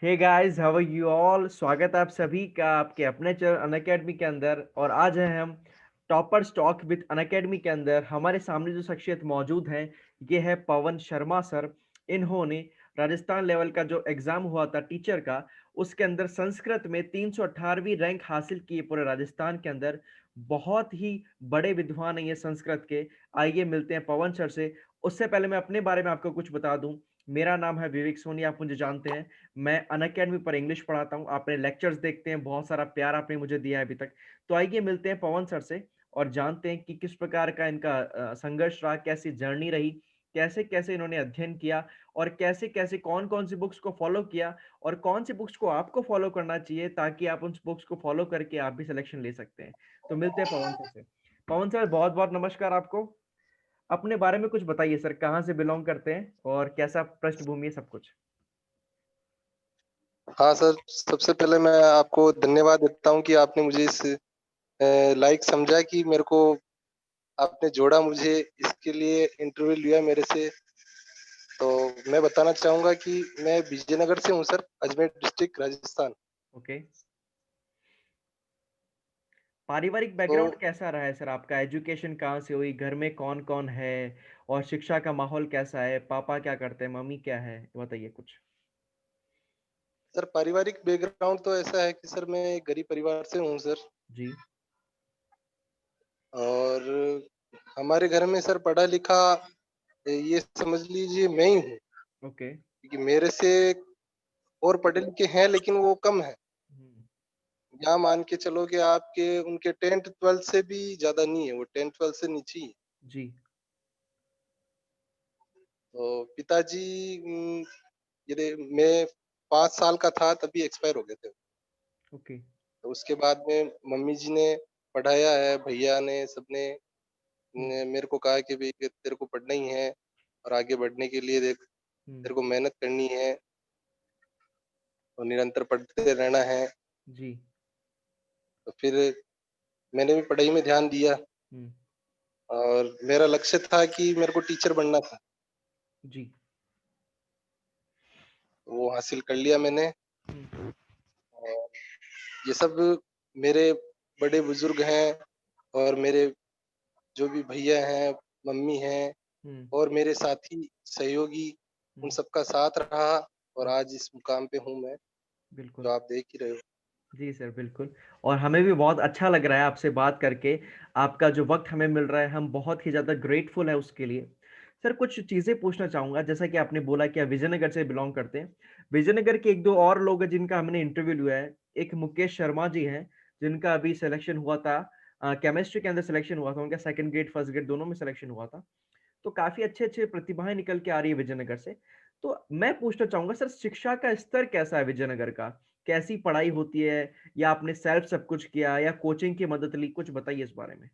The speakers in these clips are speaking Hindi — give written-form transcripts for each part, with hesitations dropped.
Hey guys, how are you all. स्वागत है आप सभी का आपके अपने चैनल अनअकैडमी के अंदर। और आज है हम टॉपर स्टॉक विद अनअकैडमी के अंदर। हमारे सामने जो शख्सियत मौजूद है ये है पवन शर्मा सर। इन्होंने राजस्थान लेवल का जो एग्जाम हुआ था टीचर का, उसके अंदर संस्कृत में 318वीं रैंक हासिल की है पूरे राजस्थान के अंदर। बहुत ही बड़े विद्वान है ये संस्कृत के। आइए मिलते हैं पवन सर से। उससे पहले मैं अपने बारे में आपको कुछ बता दूं। मेरा नाम है विवेक सोनी, आप मुझे जानते हैं। मैं अनअकैडमी पर इंग्लिश पढ़ाता हूँ। आपने लेक्चर्स देखते हैं, बहुत सारा प्यार आपने मुझे दिया है अभी तक। तो आइए मिलते हैं पवन सर से और जानते हैं कि किस प्रकार का इनका संघर्ष रहा, कैसी जर्नी रही, कैसे कैसे इन्होंने अध्ययन किया और कैसे कैसे कौन कौन सी बुक्स को फॉलो किया और कौन सी बुक्स को आपको फॉलो करना चाहिए ताकि आप उन बुक्स को फॉलो करके आप भी सिलेक्शन ले सकते हैं। तो मिलते हैं पवन सर से। पवन सर, बहुत बहुत नमस्कार आपको। अपने बारे में कुछ बताइए सर, कहाँ से बिलोंग करते हैं और कैसा पृष्ठभूमि है सब कुछ। हाँ सर, सबसे पहले मैं आपको धन्यवाद देता हूँ कि आपने मुझे इस लायक समझा कि मेरे को आपने जोड़ा, मुझे इसके लिए इंटरव्यू लिया मेरे से। तो मैं बताना चाहूँगा कि मैं विजयनगर से हूँ sir, Ajmer district Rajasthan. Okay. पारिवारिक तो बैकग्राउंड कैसा रहा है सर आपका? एजुकेशन कहाँ से हुई, घर में कौन कौन है और शिक्षा का माहौल कैसा है? पापा क्या करते हैं, मम्मी क्या है, बताइए कुछ। सर, पारिवारिक बैकग्राउंड तो ऐसा है कि सर मैं एक गरीब परिवार से हूँ सर। जी। और हमारे घर में सर पढ़ा लिखा, ये समझ लीजिए मैं ही हूँ, ओके। क्योंकि मेरे से और पढ़े लिखे हैं लेकिन वो कम है। हम्म। यहाँ मान के चलो कि आपके उनके 10th 12th से भी ज्यादा नहीं है, वो 10th 12th से नीचे ही है। जी। तो पिताजी, ये मैं 5 साल का था तभी एक्सपायर हो गए थे। ओके। तो उसके बाद में मम्मी जी ने पढ़ाया है, भैया ने सबने हम्म। ने मेरे को कहा कि भाई कि तेरे को पढ़ना ही है और आगे बढ़ने के लिए देख, हम्म। तेरे को मेहनत करनी है और निरंतर पढ़ते रहना है। जी। तो फिर मैंने भी पढ़ाई में ध्यान दिया हम्म। और मेरा लक्ष्य था कि मेरे को टीचर बनना था। जी। वो हासिल कर लिया मैंने। हम्म। और ये सब मेरे बड़े बुजुर्ग हैं और मेरे जो भी भैया हैं, मम्मी हैं हम्म। और मेरे साथी सहयोगी, उन हम्म। सबका साथ रहा और हम्म। आज इस मुकाम पे हूँ मैं, बिल्कुल। जो आप देख ही रहे हो। जी सर, बिल्कुल। और हमें भी बहुत अच्छा लग रहा है आपसे बात करके। आपका जो वक्त हमें मिल रहा है, हम बहुत ही ज़्यादा ग्रेटफुल है उसके लिए। सर, कुछ चीज़ें पूछना चाहूँगा। जैसा कि आपने बोला कि आप विजयनगर से बिलोंग करते हैं। विजयनगर के एक दो और लोग हैं जिनका हमने इंटरव्यू लिया है। एक मुकेश शर्मा जी हैं, जिनका अभी सिलेक्शन हुआ था। केमिस्ट्री के अंदर सिलेक्शन हुआ था उनका, सेकंड ग्रेड फर्स्ट ग्रेड दोनों में सिलेक्शन हुआ था। तो काफ़ी अच्छे अच्छे प्रतिभाएं निकल के आ रही है विजयनगर से। तो मैं पूछना चाहूंगा सर, शिक्षा का स्तर कैसा है विजयनगर का? कैसी पढ़ाई होती है, या आपने सेल्फ सब कुछ किया या कोचिंग की मदद ली? कुछ बताइए इस बारे में।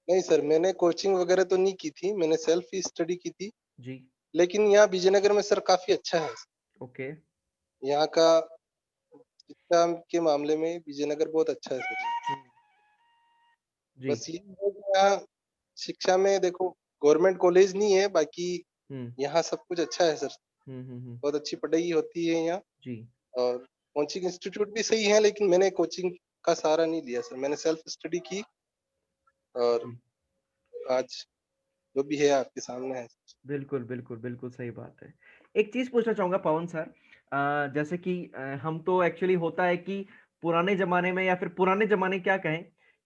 नहीं सर, मैंने कोचिंग वगैरह तो नहीं की थी, मैंने सेल्फ ही स्टडी की थी। जी। लेकिन यहाँ विजयनगर में सर काफी अच्छा है। ओके। यहाँ का शिक्षा के मामले में विजयनगर बहुत अच्छा है सर। हम्म। जी। बस ये है कि यहाँ शिक्षा में देखो, गवर्नमेंट कॉलेज नहीं है, बाकी हम्म। यहाँ सब कुछ अच्छा है सर। हम्म। बहुत अच्छी पढ़ाई होती है यहाँ। जी। और कोचिंग इंस्टीट्यूट भी सही है, लेकिन मैंने कोचिंग का सहारा नहीं लिया सर, मैंने सेल्फ स्टडी की और जी। आज जो भी है आपके सामने है। बिल्कुल, बिल्कुल, बिल्कुल सही बात है। एक चीज़ पूछना चाहूँगा पवन सर। जैसे कि हम तो एक्चुअली होता है कि पुराने ज़माने में, या फिर पुराने ज़माने क्या कहें,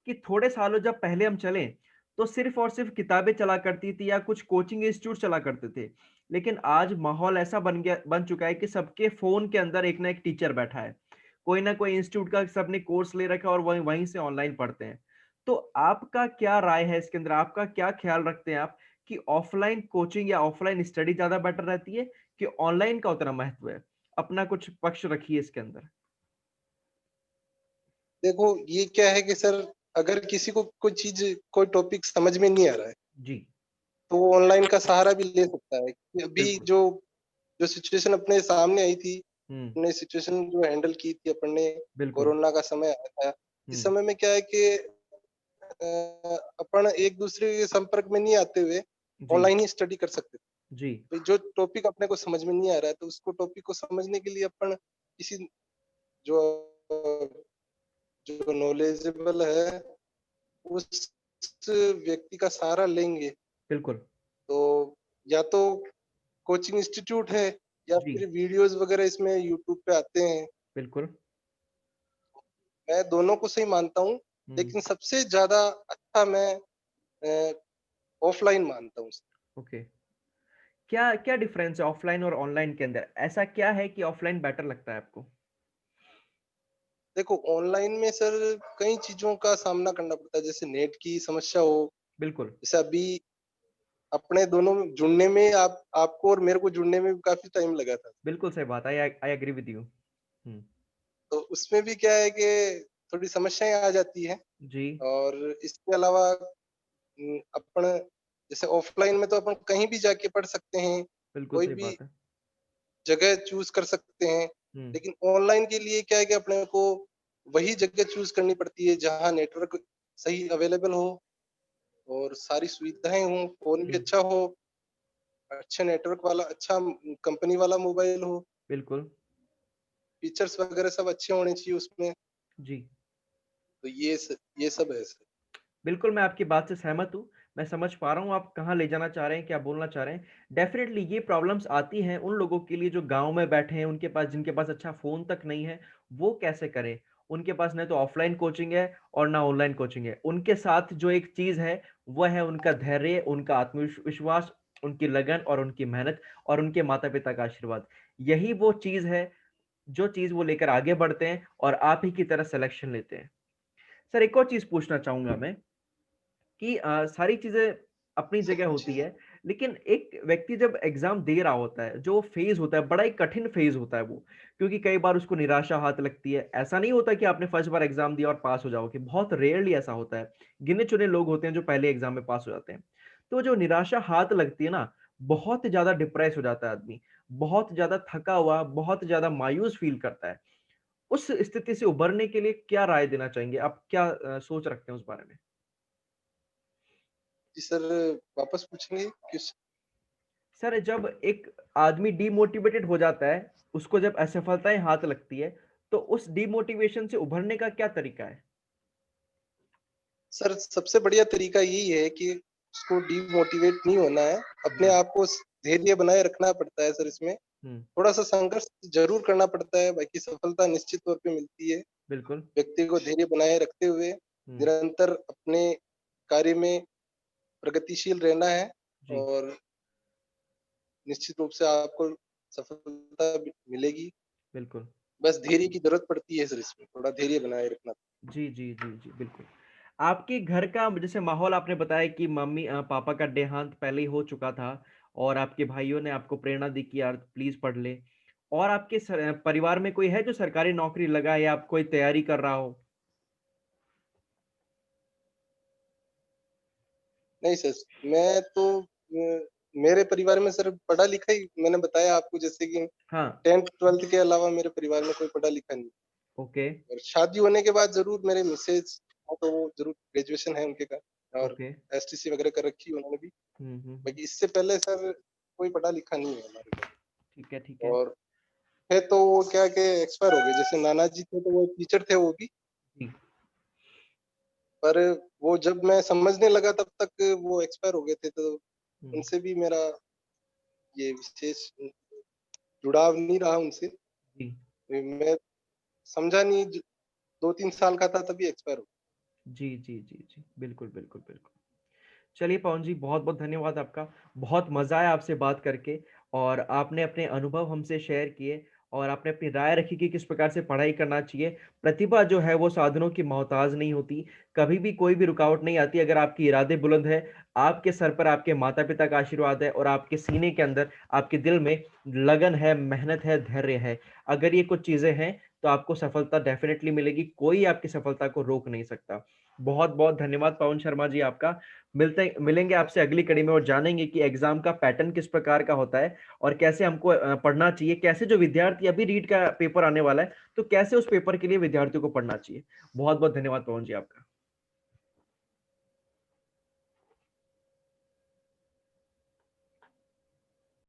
कि थोड़े सालों जब पहले हम चलें, तो सिर्फ़ और सिर्फ़ किताबें चला करती थी या कुछ कोचिंग इंस्टीट्यूट चला करते थे। लेकिन आज माहौल ऐसा बन चुका है कि सबके फ़ोन के अंदर एक ना एक टीचर बैठा है। कोई ना कोई इंस्टीट्यूट का सबने कोर्स ले रखा है और वहीं वहीं से ऑनलाइन पढ़ते हैं। तो आपका क्या राय है इसके अंदर? आपका क्या ख़्याल रखते हैं आप कि ऑफलाइन कोचिंग या ऑफलाइन स्टडी ज्यादा बेटर रहती है कि ऑनलाइन का उतना महत्व है? अपना कुछ पक्ष रखिए इसके अंदर। देखो, ये क्या है कि सर, अगर किसी को कोई चीज, कोई टॉपिक समझ में नहीं आ रहा है, जी। तो वो ऑनलाइन का सहारा भी ले सकता है कि अभी बिल्कुल। जो जो सिचुएशन अपने सामने आई थी, हम्म। अपने सिचुएशन जो हैंडल की थी अपन ने, बिल्कुल। कोरोना का समय आया था। इस हम्म। समय में क्या है कि अपन एक दूसरे के संपर्क में नहीं आते हुए जी। ऑनलाइन ही स्टडी कर सकते थे। जी, भाई जो टॉपिक अपने को समझ में नहीं आ रहा है तो उसको टॉपिक को समझने के लिए अपन किसी जो जो नॉलेजेबल है उस व्यक्ति का सहारा लेंगे। बिल्कुल। तो या तो कोचिंग इंस्टीट्यूट है या जी, फिर वीडियोस वगैरह इसमें यूट्यूब पे आते हैं। बिल्कुल। मैं दोनों को सही मानता हूँ, हुँ, लेकिन सबसे ज़्यादा अच्छा मैं ऑफलाइन मानता हूँ। ओके। क्या क्या डिफरेंस है ऑफलाइन और ऑनलाइन के अंदर? ऐसा क्या है कि ऑफलाइन बेटर लगता है आपको? देखो ऑनलाइन में सर कई चीज़ों का सामना करना पड़ता है, जैसे नेट की समस्या हो, बिल्कुल, जैसे अभी अपने दोनों में जुड़ने में आपको और मेरे को जुड़ने में भी काफ़ी टाइम लगा था। बिल्कुल सही बात है। I agree with you. हुँ, तो उसमें भी क्या है कि थोड़ी समस्याएँ आ जाती हैं जी, और इसके अलावा अपन जैसे ऑफलाइन में तो अपन कहीं भी जाके पढ़ सकते हैं, बिल्कुल कोई सही भी बात है। जगह चूज़ कर सकते हैं। हुँ, लेकिन ऑनलाइन के लिए क्या है कि अपने को वही जगह चूज़ करनी पड़ती है जहाँ नेटवर्क सही अवेलेबल हो और सारी सुविधाएँ हों, फ़ोन भी हुँ, अच्छा हो, अच्छे नेटवर्क वाला अच्छा कंपनी वाला मोबाइल हो, बिल्कुल, फीचर्स वगैरह सब अच्छे होने चाहिए उसमें। जी। तो ये सब है सर। बिल्कुल, मैं आपकी बात से सहमत हूँ। मैं समझ पा रहा हूँ आप कहाँ ले जाना चाह रहे हैं, क्या बोलना चाह रहे हैं। डेफ़िनेटली ये प्रॉब्लम्स आती हैं उन लोगों के लिए जो गाँव में बैठे हैं, उनके पास जिनके पास अच्छा फ़ोन तक नहीं है, वो कैसे करें? उनके पास ना तो ऑफ़लाइन कोचिंग है और ना ऑनलाइन कोचिंग है। उनके साथ जो एक चीज़ है, वो है उनका धैर्य, उनका विश्वास, उनकी लगन और उनकी मेहनत और उनके माता-पिता का आशीर्वाद। यही वो चीज़ है, जो चीज़ वो लेकर आगे बढ़ते हैं और आप ही की तरह सिलेक्शन लेते हैं। सर एक और चीज़ पूछना चाहूँगा मैं कि सारी चीज़ें अपनी सर जगह होती पूछिए। है, लेकिन एक व्यक्ति जब एग्ज़ाम दे रहा होता है, जो फ़ेज़ होता है, बड़ा ही कठिन फ़ेज़ होता है वो, क्योंकि कई बार उसको निराशा हाथ लगती है। ऐसा नहीं होता कि आपने फर्स्ट बार एग्ज़ाम दिया और पास हो जाओगे, बहुत रेयरली ऐसा होता है। गिने-चुने लोग होते हैं जो पहले एग्ज़ाम में पास हो जाते हैं। तो जो निराशा हाथ लगती है ना, बहुत ज़्यादा डिप्रेस हो जाता है आदमी, बहुत ज़्यादा थका हुआ, बहुत ज़्यादा मायूस फ़ील करता है। उस स्थिति से उभरने के लिए क्या राय देना चाहेंगे? आप क्या सोच रखते हैं उस बारे में? जी सर, वापस पूछेंगे? किस सर जब एक आदमी डिमोटिवेटेड हो जाता है, उसको जब असफलताएँ हाथ लगती है, तो उस डिमोटिवेशन से उभरने का क्या तरीका है? सर सबसे बढ़िया तरीका यही है कि उसको डिमोटिवेट नहीं होना है, अपने जी। आप को धैर्य बनाए रखना पड़ता है सर इसमें। हुँ, थोड़ा-सा संघर्ष ज़रूर करना पड़ता है, बाकी सफलता निश्चित तौर पे मिलती है। बिल्कुल। व्यक्ति को धैर्य बनाए रखते हुए हुँ, निरंतर अपने कार्य में प्रगतिशील रहना है जी, और निश्चित रूप से आपको सफलता मिलेगी। बिल्कुल। बस धैर्य की ज़रूरत पड़ती है सर इसमें, थोड़ा धैर्य बनाए रखना। जी, जी, जी, जी, बिल्कुल। आपके घर का जैसे माहौल आपने बताया कि पापा का देहांत पहले ही हो चुका था और आपके भाइयों ने आपको प्रेरणा दी कि यार प्लीज़ पढ़ ले। और आपके परिवार में कोई है जो सरकारी नौकरी लगा है या आप कोई तैयारी कर रहा हो? नहीं सर, मैं तो मेरे परिवार में सर पढ़ा-लिखा ही मैंने बताया आपको जैसे कि हाँ, 10th-12th के अलावा मेरे परिवार में कोई पढ़ा-लिखा नहीं। ओके, और शादी होने के बाद ज़रूर मेरे मिसेज़ हाँ, तो वो ज़रूर ग्रेजुएशन है उनके का और ओके। एसटीसी वगैरह कर रखी है उन्होंने भी। हुँ, हुँ, हुँ। बाकी इससे पहले सर कोई पढ़ा-लिखा नहीं है हमारे घर ठीक है, ठीक में है। और थे तो वो क्या के एक्सपायर हो गए, जैसे नाना जी थे तो वो टीचर थे वो भी, जी। पर वो जब मैं समझने लगा तब तक वो एक्सपायर हो गए थे, तो हुँ, उनसे भी मेरा ये विशेष जुड़ाव नहीं रहा उनसे। जी। मैं समझा नहीं, ज 2-3 साल का था तभी एक्सपायर हो जी, जी, जी, जी। बिल्कुल, बिल्कुल, बिल्कुल। चलिए पवन जी बहुत-बहुत धन्यवाद आपका। बहुत मज़ा आया आपसे बात करके और आपने अपने अनुभव हमसे शेयर किए और आपने अपनी राय रखी कि किस प्रकार से पढ़ाई करना चाहिए। प्रतिभा जो है वो साधनों की मोहताज नहीं होती। कभी भी कोई भी रुकावट नहीं आती अगर आपके इरादे बुलंद है, आपके सर पर आपके माता-पिता का आशीर्वाद है और आपके सीने के अंदर, आपके दिल में लगन है, मेहनत है, धैर्य है। अगर ये कुछ चीज़ें हैं, तो आपको सफलता डेफ़िनेटली मिलेगी। कोई आपकी सफलता को रोक नहीं सकता। बहुत-बहुत धन्यवाद पवन शर्मा जी आपका। मिलेंगे आपसे अगली कड़ी में और जानेंगे कि एग्ज़ाम का पैटर्न किस प्रकार का होता है और कैसे हमको पढ़ना चाहिए, कैसे जो विद्यार्थी अभी रीट का पेपर आने वाला है, तो कैसे उस पेपर के लिए विद्यार्थियों को पढ़ना चाहिए। बहुत-बहुत धन्यवाद पवन जी आपका।